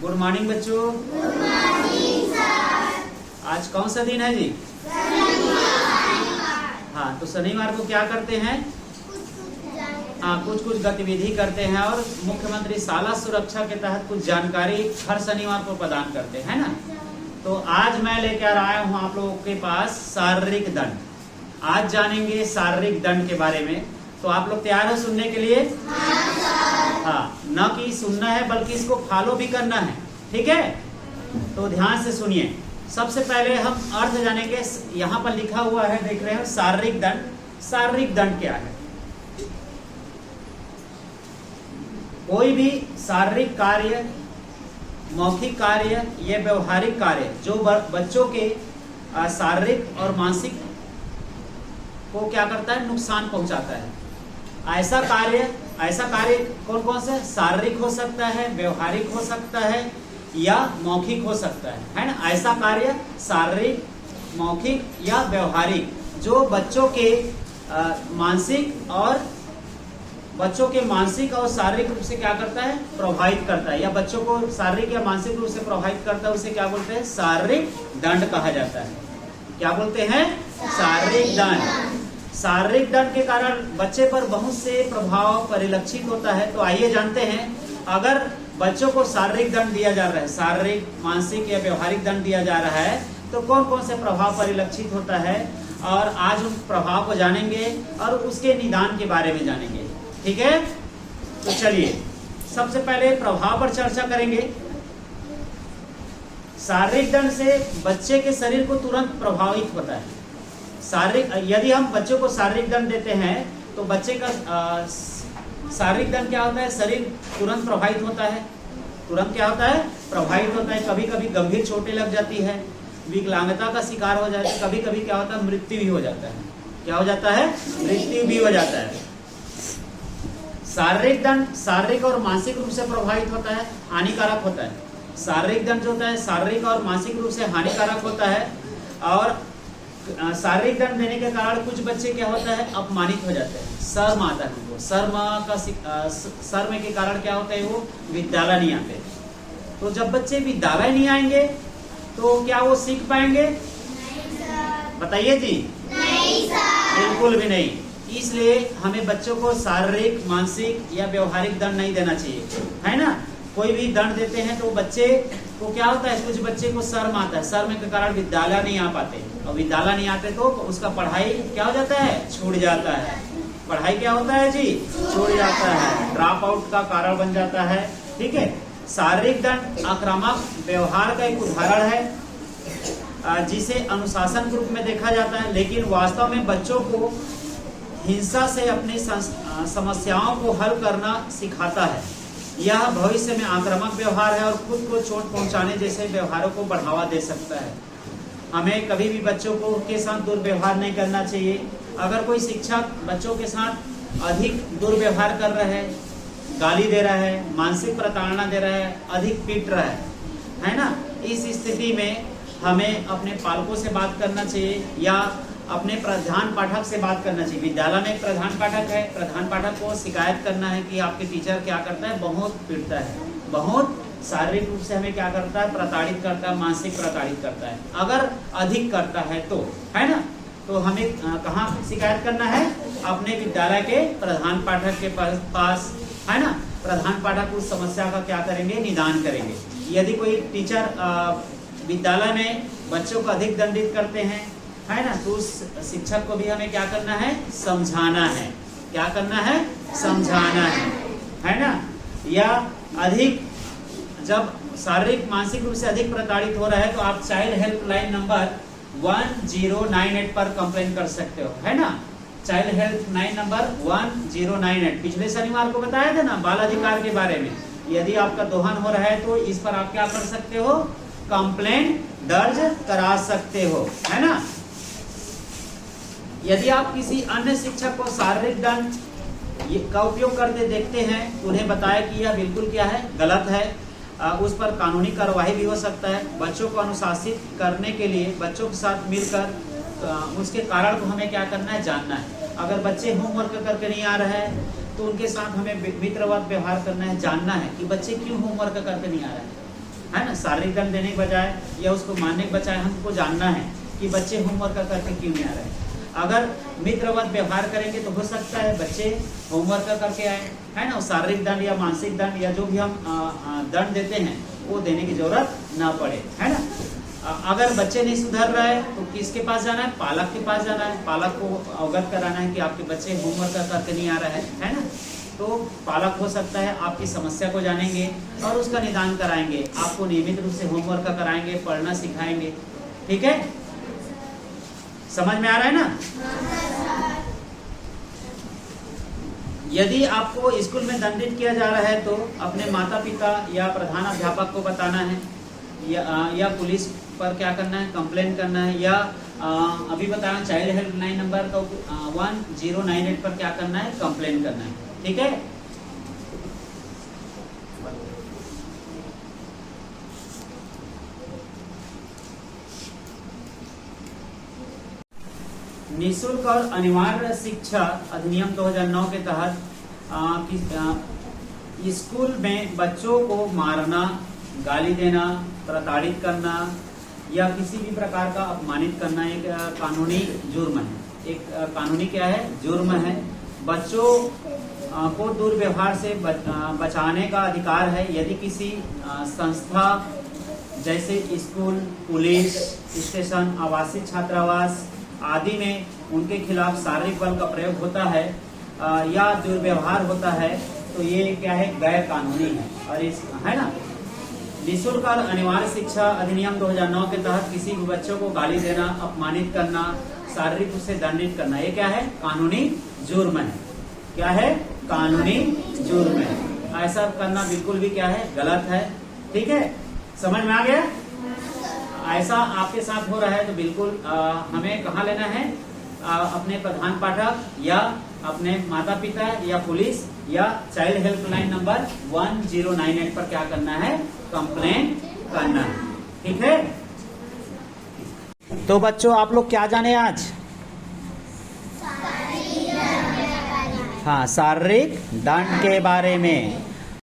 Good morning बच्चों। Good morning sir. आज कौन सा दिन है जी? शनिवार। हाँ, तो शनिवार को क्या करते हैं? कुछ गतिविधि करते हैं और मुख्यमंत्री शाला सुरक्षा के तहत कुछ जानकारी हर शनिवार को प्रदान करते हैं ना। तो आज मैं लेकर आया हूँ आप लोगों के पास शारीरिक दंड। आज जानेंगे शारीरिक दंड के बारे में। तो आप लोग तैयार हो सुनने के लिए? हाँ, न कि सुनना है बल्कि इसको फॉलो भी करना है, ठीक है? तो ध्यान से सुनिए। सबसे पहले हम अर्थ जानेंगे। यहाँ पर लिखा हुआ है, देख रहे हो, शारीरिक दंड। शारीरिक दंड क्या है? कोई भी शारीरिक कार्य, मौखिक कार्य या व्यवहारिक कार्य जो बच्चों के शारीरिक और मानसिक को क्या करता है? नुकसान पहुंचाता है। ऐसा कार्य कौन कौन से? शारीरिक हो सकता है, व्यवहारिक हो सकता है या मौखिक हो सकता है ना? ऐसा कार्य शारीरिक, मौखिक या व्यवहारिक जो बच्चों के मानसिक और शारीरिक रूप से क्या करता है? प्रभावित करता है, या बच्चों को शारीरिक या मानसिक रूप से प्रभावित करता है, उसे क्या बोलते हैं? शारीरिक दंड कहा जाता है। क्या बोलते हैं? शारीरिक दंड। शारीरिक दंड के कारण बच्चे पर बहुत से प्रभाव परिलक्षित होता है। तो आइए जानते हैं, अगर बच्चों को शारीरिक दंड दिया जा रहा है, शारीरिक, मानसिक या व्यवहारिक दंड दिया जा रहा है, तो कौन कौन से प्रभाव परिलक्षित होता है, और आज उन प्रभाव को जानेंगे और उसके निदान के बारे में जानेंगे, ठीक है? तो चलिए सबसे पहले प्रभाव पर चर्चा करेंगे। शारीरिक दंड से बच्चे के शरीर को तुरंत प्रभावित होता है। यदि हम बच्चों को शारीरिक दंड देते हैं तो बच्चे का शारीरिक दंड क्या होता है? शरीर तुरंत प्रभावित होता है। तुरंत क्या होता है? प्रभावित होता है। कभी कभी गंभीर चोटें लग जाती है, विकलांगता का शिकार हो जाता है, कभी कभी क्या होता है? मृत्यु भी हो जाता है। क्या हो जाता है? मृत्यु भी हो जाता है। शारीरिक दंड शारीरिक और मानसिक रूप से प्रभावित होता है, हानिकारक होता है। शारीरिक दंड जो होता है शारीरिक और मानसिक रूप से हानिकारक होता है। और शारीरिक दंड देने के कारण कुछ बच्चे क्या होता है? अपमानित हो जाते हैं, शर्म आता है उनको। शर्म के कारण क्या होता है? वो विद्यालय नहीं आते। तो जब बच्चे विद्यालय नहीं आएंगे तो क्या वो सीख पाएंगे? नहीं सर। बताइए जी। नहीं सर। बिल्कुल भी नहीं। इसलिए हमें बच्चों को शारीरिक, मानसिक या व्यवहारिक दंड नहीं देना चाहिए, है ना? कोई भी दंड देते हैं तो बच्चे को क्या होता है? कुछ बच्चे को शर्म आता है, शर्म के कारण विद्यालय नहीं आ पाते, और विद्यालय नहीं आते तो उसका पढ़ाई क्या हो जाता है? छूट जाता है। पढ़ाई क्या होता है जी? छूट जाता है, ड्रॉप आउट का कारण बन जाता है, ठीक है? शारीरिक दंड आक्रामक व्यवहार का एक उदाहरण है जिसे अनुशासन के रूप में देखा जाता है, लेकिन वास्तव में बच्चों को हिंसा से अपनी समस्याओं को हल करना सिखाता है। यह भविष्य में आक्रामक व्यवहार है और खुद को चोट पहुंचाने जैसे व्यवहारों को बढ़ावा दे सकता है। हमें कभी भी बच्चों को के साथ दुर्व्यवहार नहीं करना चाहिए। अगर कोई शिक्षक बच्चों के साथ अधिक दुर्व्यवहार कर रहा है, गाली दे रहा है, मानसिक प्रताड़ना दे रहा है, अधिक पीट रहा है ना, इस स्थिति में हमें अपने पालकों से बात करना चाहिए या अपने प्रधान पाठक से बात करना चाहिए। विद्यालय में एक प्रधान पाठक है, प्रधान पाठक को शिकायत करना है कि आपके टीचर क्या करता है? बहुत पीटता है, बहुत शारीरिक रूप से हमें क्या करता है? प्रताड़ित करता है, मानसिक प्रताड़ित करता है। अगर अधिक करता है तो, है ना, तो हमें कहाँ शिकायत करना है? अपने विद्यालय के प्रधान पाठक के पास, है ना? प्रधान पाठक उस समस्या का क्या करेंगे? निदान करेंगे। यदि कोई टीचर विद्यालय में बच्चों को अधिक दंडित करते हैं, है ना, तो उस शिक्षक को भी हमें क्या करना है? समझाना है। क्या करना है? समझाना है ना? या अधिक जब शारीरिक, मानसिक रूप से अधिक प्रताड़ित हो रहा है तो आप चाइल्ड हेल्पलाइन नंबर 1098 पर कंप्लेन कर सकते हो, है ना? चाइल्ड हेल्पलाइन नंबर 1098 पिछले शनिवार को बताया था ना, बाल अधिकार के बारे में। यदि आपका दोहन हो रहा है तो इस पर आप क्या कर सकते हो? कंप्लेन दर्ज करा सकते हो, है ना? यदि आप किसी अन्य शिक्षक को शारीरिक दंड का उपयोग करते देखते हैं तो उन्हें बताया कि यह बिल्कुल क्या है? गलत है। उस पर कानूनी कार्रवाई भी हो सकता है। बच्चों को अनुशासित करने के लिए बच्चों के साथ मिलकर उसके कारण को हमें क्या करना है? जानना है। अगर बच्चे होमवर्क करके नहीं आ रहे हैं तो उनके साथ हमें मित्रवत व्यवहार करना है, जानना है कि बच्चे क्यों होमवर्क करके नहीं आ रहे हैं, है ना, शारीरिक दंड देने के बजाय या उसको मारने के बजाय हमको जानना है कि बच्चे होमवर्क करके क्यों नहीं आ रहे हैं। अगर मित्रवत व्यवहार करेंगे तो हो सकता है बच्चे होमवर्क करके आए, है ना। शारीरिक दंड या मानसिक दंड या जो भी हम दंड देते हैं वो देने की जरूरत ना पड़े, है ना। अगर बच्चे नहीं सुधर रहे तो किसके पास जाना है, पालक के पास जाना है। पालक को अवगत कराना है कि आपके बच्चे होमवर्क करके नहीं आ रहे हैं, है ना। तो पालक हो सकता है आपकी समस्या को जानेंगे और उसका निदान कराएंगे, आपको नियमित रूप से होमवर्क कराएंगे, पढ़ना सिखाएंगे, ठीक है। समझ में आ रहा है ना। यदि आपको स्कूल में दंडित किया जा रहा है तो अपने माता पिता या प्रधान अध्यापक को बताना है, या पुलिस पर क्या करना है, कंप्लेन करना है, या अभी बताया चाइल्ड हेल्पलाइन नंबर तो 1098 पर क्या करना है, कंप्लेन करना है, ठीक है। निःशुल्क और अनिवार्य शिक्षा अधिनियम 2009 के तहत स्कूल में बच्चों को मारना, गाली देना, प्रताड़ित करना या किसी भी प्रकार का अपमानित करना एक कानूनी जुर्म है। एक कानूनी क्या है, जुर्म है। बच्चों को दुर्व्यवहार से बचाने का अधिकार है। यदि किसी संस्था जैसे स्कूल, पुलिस स्टेशन, आवासीय छात्रावास आदि में उनके खिलाफ शारीरिक बल का प्रयोग होता है या दुर्व्यवहार होता है तो ये क्या है, गैर कानूनी है। और इस, है ना, निःशुल्क और अनिवार्य शिक्षा अधिनियम 2009 के तहत किसी भी बच्चों को गाली देना, अपमानित करना, शारीरिक रूप से दंडित करना, ये क्या है, कानूनी जुर्म है। क्या है, कानूनी जुर्म है। ऐसा करना बिल्कुल भी क्या है, गलत है, ठीक है। समझ में आ गया। ऐसा आपके साथ हो रहा है तो बिल्कुल हमें कहाँ लेना है, अपने प्रधान पाठक या अपने माता पिता या पुलिस या चाइल्ड हेल्पलाइन नंबर 1098 पर क्या करना है, कंप्लेन करना है, ठीक है। तो बच्चों आप लोग क्या जाने आज, हाँ, शारीरिक दंड के बारे में।